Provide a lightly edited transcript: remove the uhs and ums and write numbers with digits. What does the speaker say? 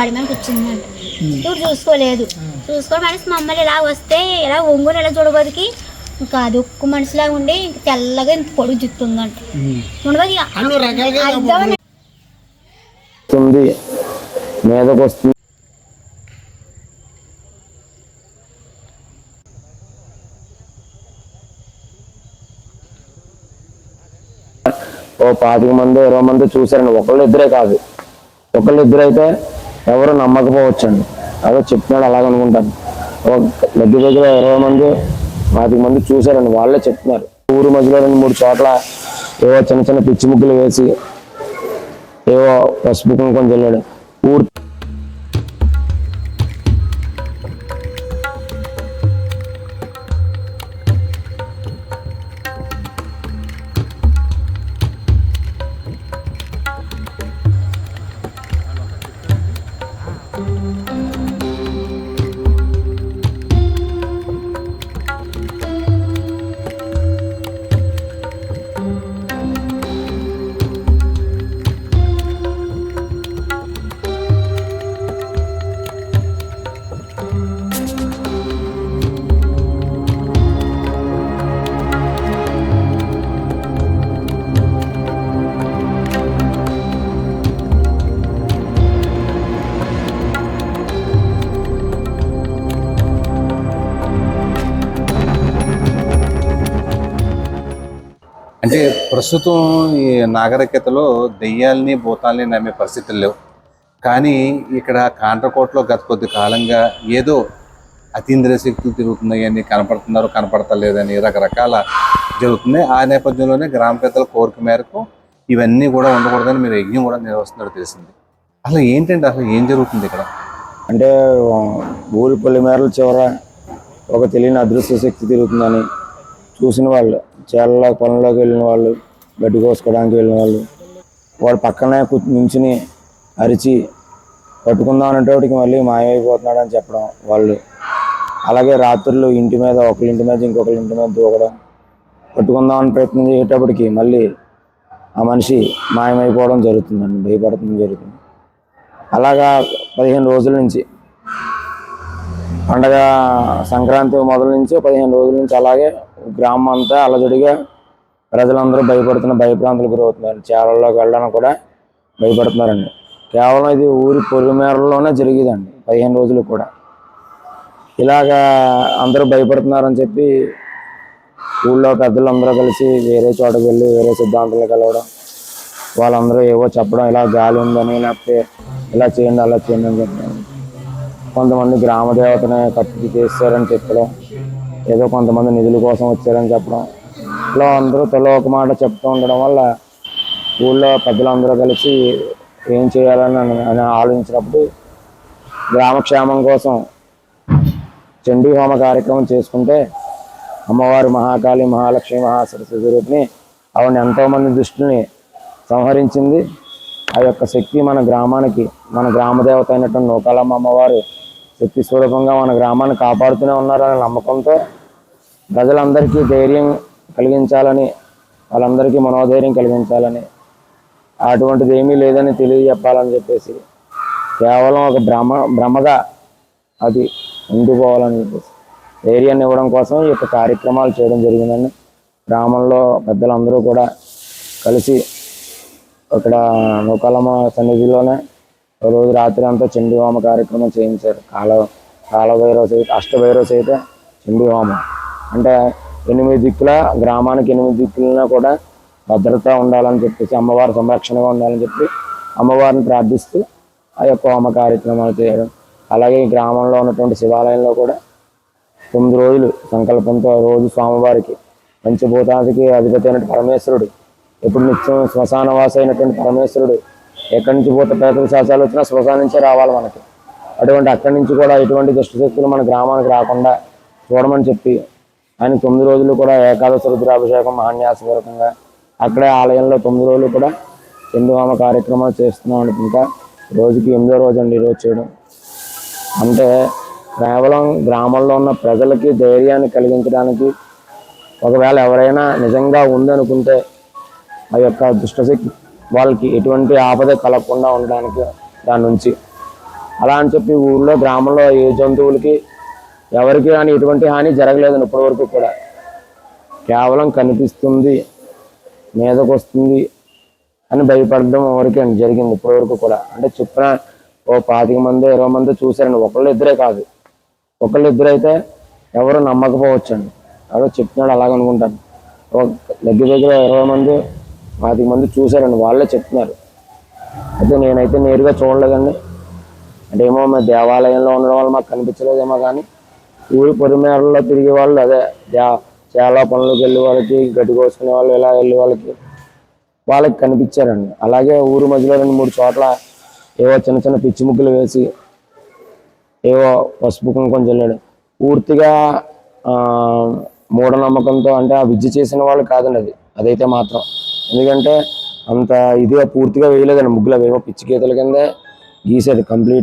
వాడి మీద కూర్చుందంట. ఇప్పుడు చూసుకోలేదు. చూసుకోవడం అనేసి మా అమ్మలు ఇలా వస్తే ఇలా ఒంగుని ఇలా చూడబోదికి ఇంకా అది ఒక్క మనిషిలాగా ఉండి ఇంకా తెల్లగా ఇంత పొడుగు జుట్టుందంట. మీదకి వస్తుంది. ఓ 25 మంది 20 మంది చూసారండి. ఒకళ్ళు ఇద్దరే కాదు, ఒకళ్ళు ఇద్దరైతే ఎవరు నమ్మకపోవచ్చండి. అదో చెప్తున్నాడు అలాగ అనుకుంటాను. దగ్గర 20 మంది 25 మంది చూసారండి. వాళ్ళే చెప్తున్నారు. ఊరు మధ్యలో 2-3 చోట్ల ఏవో చిన్న చిన్న పిచ్చి ముగ్గులు వేసి ఏవో పసుపు కుంకుమ చల్లాడు. ఊరు అంటే ప్రస్తుతం ఈ నాగరికతలో దెయ్యాలని భూతాలని నమ్మే పరిస్థితులు లేవు. కానీ ఇక్కడ కాండ్రకోటలో గత కొద్ది కాలంగా ఏదో అతీంద్రియ శక్తులు తిరుగుతున్నాయని, కనపడతలేదని రకరకాల జరుగుతున్నాయి. ఆ నేపథ్యంలోనే గ్రామ పెద్దల కోరిక మేరకు ఇవన్నీ కూడా ఉండకూడదని మీరు యజ్ఞం కూడా నిర్వహిస్తున్నట్టు తెలిసింది. అసలు ఏంటంటే అసలు ఏం జరుగుతుంది ఇక్కడ? అంటే ఊరి పొలిమేరల చివర ఒక తెలియని అదృశ్య శక్తి తిరుగుతుందని చూసిన వాళ్ళు, చేళ్ళ పొలంలోకి వెళ్ళిన వాళ్ళు, గడ్డి కోసుకోవడానికి వెళ్ళిన వాళ్ళు పక్కనే నించుని అరిచి పట్టుకుందాం అనేటోటికి మళ్ళీ మాయమైపోతున్నాడు అని చెప్పడం వాళ్ళు. అలాగే రాత్రులు ఇంటి మీద ఒకరింటి మీద ఇంకొకరి ఇంటి మీద దూకడం, పట్టుకుందామని ప్రయత్నం చేసేటప్పటికి మళ్ళీ ఆ మనిషి మాయమైపోవడం జరుగుతుందండి. భయపడటం జరుగుతుంది. అలాగా 15 రోజుల నుంచి, పండగ సంక్రాంతి మొదల నుంచి 15 రోజుల నుంచి అలాగే గ్రామం అంతా అలజడిగా ప్రజలందరూ భయప్రాంతాలకు గురవుతున్నారు. చేలల్లోకి వెళ్ళడానికి కూడా భయపడుతున్నారండి. కేవలం ఇది ఊరి పొలిమేరల్లోనే జరిగేదండి 15 రోజులు కూడా. ఇలాగా అందరూ భయపడుతున్నారని చెప్పి ఊళ్ళో పెద్దలందరూ కలిసి వేరే చోటకు వెళ్ళి వేరే సిద్ధాంతాలు కలవడం, వాళ్ళందరూ ఏవో చెప్పడం, ఇలా గాలి ఉందని, లేకపోతే ఇలా చేయండి అలా చేయండి అని చెప్పడం, కొంతమంది గ్రామ దేవతని కత్తి చేస్తారని చెప్పడం, ఏదో కొంతమంది నిధుల కోసం వచ్చారని చెప్పడం, ఇలా అందరూ తలో ఒక మాట చెప్తూ ఉండడం వల్ల ఊళ్ళో పెద్దలందరూ కలిసి ఏం చేయాలని ఆలోచించినప్పుడు గ్రామక్షేమం కోసం చండీ హోమ కార్యక్రమం చేసుకుంటే అమ్మవారు మహాకాళి, మహాలక్ష్మి, మహాసరస్వతి రూపిణి ఆవిడ ఎంతోమంది దుష్టుల్ని సంహరించింది. ఆ యొక్క శక్తి మన గ్రామానికి, మన గ్రామదేవత అయినటువంటి నూకాలమ్మ అమ్మవారు శక్తి స్వరూపంగా మన గ్రామాన్ని కాపాడుతూనే ఉన్నారనే నమ్మకంతో ప్రజలందరికీ ధైర్యం కలిగించాలని, వాళ్ళందరికీ మనోధైర్యం కలిగించాలని, అటువంటిది ఏమీ లేదని తెలియజెప్పాలని చెప్పేసి కేవలం ఒక భ్రమగా అది ఉండిపోవాలని చెప్పేసి ధైర్యాన్ని ఇవ్వడం కోసం ఈ యొక్క కార్యక్రమాలు చేయడం జరిగిందండి. గ్రామంలో పెద్దలందరూ కూడా కలిసి ఇక్కడ నూకాలమ్మ సన్నిధిలోనే రోజు రాత్రి అంతా చండీ హోమ కార్యక్రమం చేయించారు. కాలభైరవ సహిత, అష్టభైరవ సహిత చండీ హోమం. అంటే 8 దిక్కుల గ్రామానికి 8 దిక్కులన కూడా భద్రత ఉండాలని చెప్పేసి, అమ్మవారి సంరక్షణగా ఉండాలని చెప్పి అమ్మవారిని ప్రార్థిస్తూ ఆ యొక్క హోమ కార్యక్రమాలు చేయడం. అలాగే గ్రామంలో ఉన్నటువంటి శివాలయంలో కూడా 9 రోజులు సంకల్పంతో రోజు స్వామివారికి, పంచభూతానికి అధిపతి అయినటువంటి పరమేశ్వరుడు, ఎప్పుడు నిత్యం శ్మశానవాసి అయినటువంటి పరమేశ్వరుడు, ఎక్కడి నుంచి భూత పేదల శాసాలు వచ్చినా శ్మశానం నుంచే రావాలి మనకి. అటువంటి అక్కడి నుంచి కూడా ఎటువంటి దుష్టశక్తులు మన గ్రామానికి రాకుండా చూడమని చెప్పి ఆయన 9 రోజులు కూడా ఏకాదశ రుద్రాభిషేకం మహాన్యాసపూర్వకంగా అక్కడే ఆలయంలో 9 రోజులు కూడా చండీ హోమ కార్యక్రమాలు చేస్తున్నాం. ఇంకా రోజుకి 8వ రోజు అండి ఈరోజు చేయడం. అంటే కేవలం గ్రామంలో ఉన్న ప్రజలకి ధైర్యాన్ని కలిగించడానికి, ఒకవేళ ఎవరైనా నిజంగా ఉందనుకుంటే ఆ యొక్క దుష్టశక్తి వాళ్ళకి ఎటువంటి ఆపద కలగకుండా ఉండడానికి దాని నుంచి అలా అని చెప్పి ఊళ్ళో గ్రామంలో ఏ జంతువులకి ఎవరికి కానీ ఎటువంటి హాని జరగలేదండి ఇప్పటి వరకు కూడా. కేవలం కనిపిస్తుంది, మీదకు వస్తుంది అని భయపడడం వరకే అండి జరిగింది ఇప్పటి వరకు కూడా. అంటే చెప్పిన ఓ 25 మంది 20 మంది చూశారండి, ఒకళ్ళు ఇద్దరే కాదు. ఒకళ్ళు ఇద్దరైతే ఎవరు నమ్మకపోవచ్చండి, ఎవరో చెప్తున్నాడు అలాగనుకుంటాను. దగ్గర 20 మంది 25 మంది చూశారండి, వాళ్ళే చెప్తున్నారు. అయితే నేనైతే నేరుగా చూడలేదండి. అంటే ఏమో మా దేవాలయంలో ఉండడం వల్ల మాకు కనిపించలేదేమో, కానీ ఊరి పొరిమేరల్లో తిరిగే వాళ్ళు, అదే చాలా పనులకు వెళ్ళే వాళ్ళకి, గడ్డి కోసుకునే వాళ్ళు, ఇలా వెళ్ళే వాళ్ళకి కనిపించారండి. అలాగే ఊరి మధ్యలో 2-3 చోట్ల ఏవో చిన్న చిన్న పిచ్చి ముగ్గులు వేసి ఏవో పసుపు కుంకుమ చల్లాడు. పూర్తిగా మూఢనమ్మకంతో, అంటే ఆ విద్య చేసిన వాళ్ళు కాదండి అదైతే మాత్రం. ఎందుకంటే అంత ఇదిగా పూర్తిగా వేయలేదండి ముగ్గులు, అవేమో పిచ్చి గీతల కిందే గీసేది కంప్లీట్.